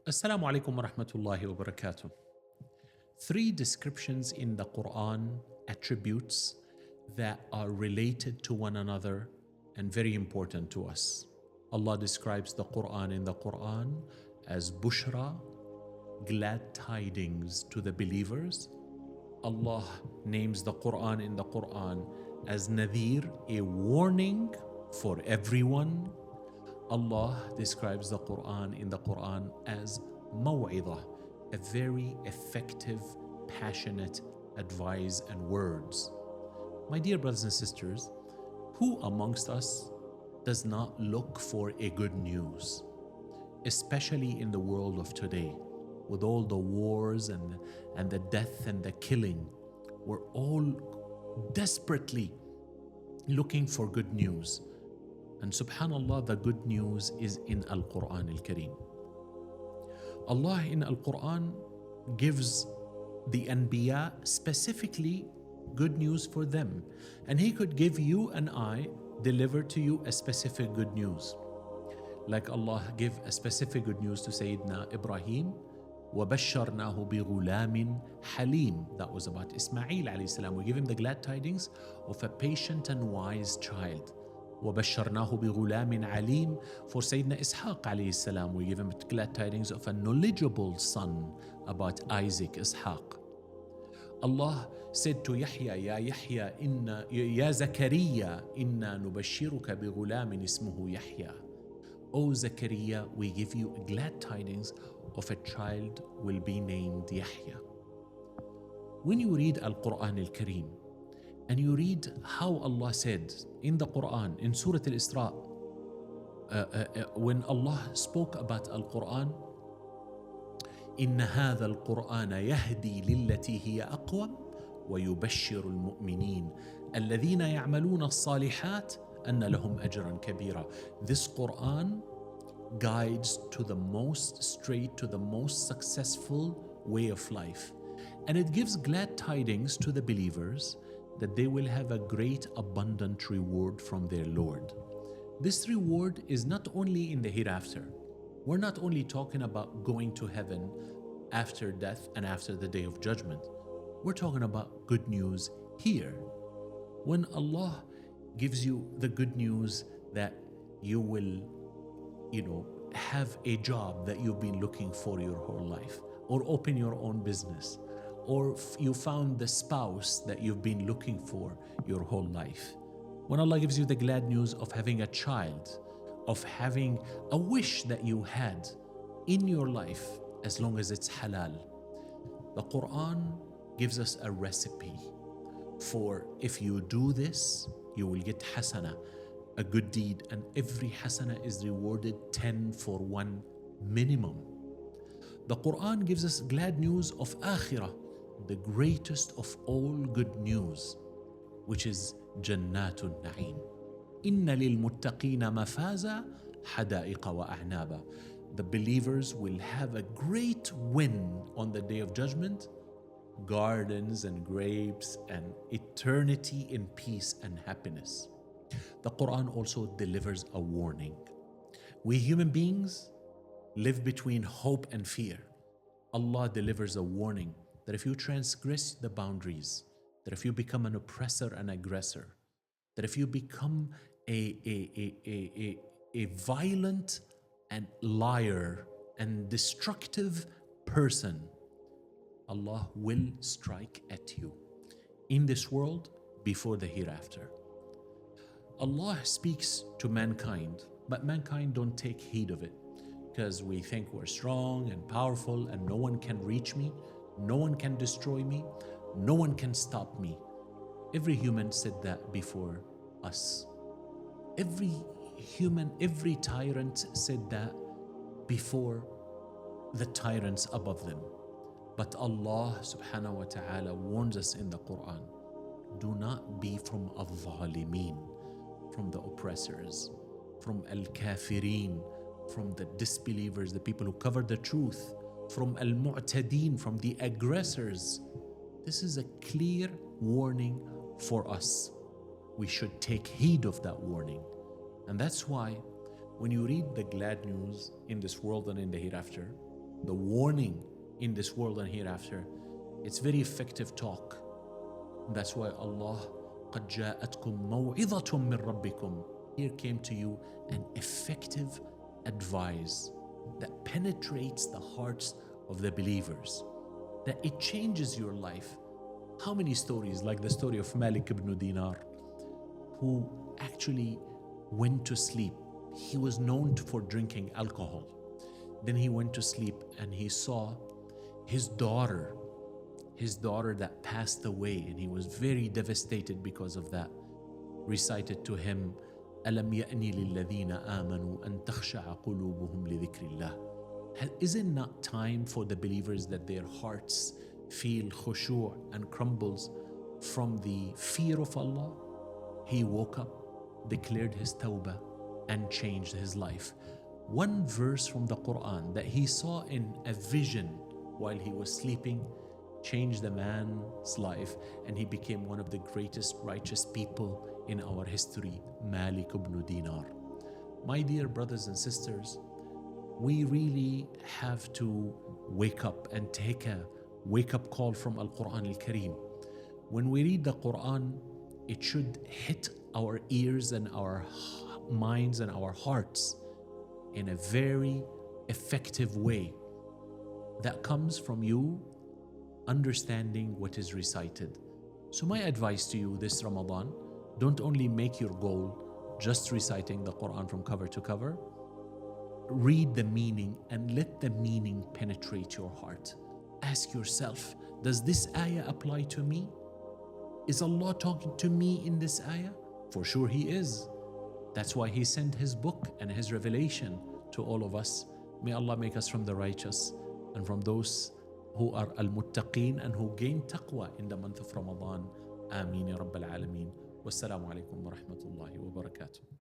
Assalamu alaikum wa rahmatullahi wa barakatuh. Three descriptions in the Qur'an, attributes that are related to one another and very important to us. Allah describes the Qur'an in the Qur'an as Bushra, glad tidings to the believers. Allah names the Qur'an in the Qur'an as Nadir, a warning for everyone. Allah describes the Qur'an in the Qur'an as Maw'idah, a very effective, passionate advice and words. My dear brothers and sisters, who amongst us does not look for a good news, especially in the world of today, with all the wars and the death and the killing? We're all desperately looking for good news. And subhanallah, the good news is in Al-Quran Al-Kareem. Allah in Al-Quran gives the Anbiya specifically good news for them. And He could give you and I, deliver to you a specific good news. Like Allah give a specific good news to Sayyidina Ibrahim, وَبَشَّرْنَاهُ بِغُلَامٍ حَلِيمٍ. That was about Ismail alayhi salam. We give him the glad tidings of a patient and wise child. وَبَشَّرْنَاهُ بِغُلَامٍ عَلِيمٍ. For Sayyidina Ishaq alayhi salam, we give him glad tidings of a knowledgeable son about Isaac, Ishaq. Allah said to Yahya, Ya Zakaria, inna nubashiruka bighulamin ismuhu Yahya. O Zakaria, we give you glad tidings of a child will be named Yahya. When you read Al-Quran Al-Kareem, and you read how Allah said in the Quran, in Surah Al-Isra, when Allah spoke about Al-Quran, إن هذا القرآن يهدي للتي هي أقوم ويبشر المؤمنين الذين يعملون الصالحات أن لهم أجرا كبيرا. This Quran guides to the most straight, to the most successful way of life. And it gives glad tidings to the believers that they will have a great abundant reward from their Lord. This reward is not only in the hereafter. We're not only talking about going to heaven after death and after the day of judgment. We're talking about good news here. When Allah gives you the good news that you will, have a job that you've been looking for your whole life, or open your own business, or you found the spouse that you've been looking for your whole life. When Allah gives you the glad news of having a child, of having a wish that you had in your life, as long as it's halal. The Quran gives us a recipe for if you do this, you will get hasana, a good deed, and every hasana is rewarded 10 for 1 minimum. The Quran gives us glad news of akhirah, the greatest of all good news, which is Jannatun Na'im. Inna lil-muttaqina mafaza hadaiqa wa a'naba. The believers will have a great win on the day of judgment, gardens and grapes and eternity in peace and happiness. The Quran also delivers a warning. We human beings live between hope and fear. Allah delivers a warning that if you transgress the boundaries, that if you become an oppressor and aggressor, that if you become a violent and liar and destructive person, Allah will strike at you in this world before the hereafter. Allah speaks to mankind, but mankind don't take heed of it because we think we're strong and powerful and no one can reach me, no one can destroy me, no one can stop me. Every human said that before us. Every human, every tyrant said that before the tyrants above them. But Allah subhanahu wa ta'ala warns us in the Quran, do not be from al-zalimeen, from the oppressors, from al-kafirin, from the disbelievers, the people who cover the truth, from al-mu'tadeen, from the aggressors. This is a clear warning for us. We should take heed of that warning. And that's why when you read the glad news in this world and in the hereafter, the warning in this world and hereafter. It's very effective talk. That's why Allah, قَدْ جَاءَتْكُمْ مَوْعِظَةٌ مِّن رَبِّكُمْ. Here came to you an effective advice that penetrates the hearts of the believers, that it changes your life. How many stories, like the story of Malik ibn Dinar, who actually went to sleep. He was known for drinking alcohol. Then he went to sleep and he saw his daughter that passed away, and he was very devastated because of that. Recited to him, أَلَمْ يَأْنِ لِلَّذِينَ آمَنُوا أَن تَخْشَعَ قُلُوبُهُمْ لِذِكْرِ اللَّهِ. Is it not time for the believers that their hearts feel khushu' and crumbles from the fear of Allah? He woke up, declared his tawbah, and changed his life. One verse from the Qur'an that he saw in a vision while he was sleeping changed the man's life, and he became one of the greatest righteous people in our history, Malik ibn Dinar. My dear brothers and sisters, we really have to wake up and take a wake-up call from Al-Quran Al-Kareem. When we read the Quran, it should hit our ears and our minds and our hearts in a very effective way that comes from you understanding what is recited. So my advice to you this Ramadan, don't only make your goal just reciting the Quran from cover to cover. Read the meaning and let the meaning penetrate your heart. Ask yourself, does this ayah apply to me? Is Allah talking to me in this ayah? For sure He is. That's why He sent His book and His revelation to all of us. May Allah make us from the righteous and from those who are al-muttaqeen and who gain taqwa in the month of Ramadan. Ameen ya Rabbal Alameen. Wassalamu alaikum wa rahmatullahi wa barakatuh.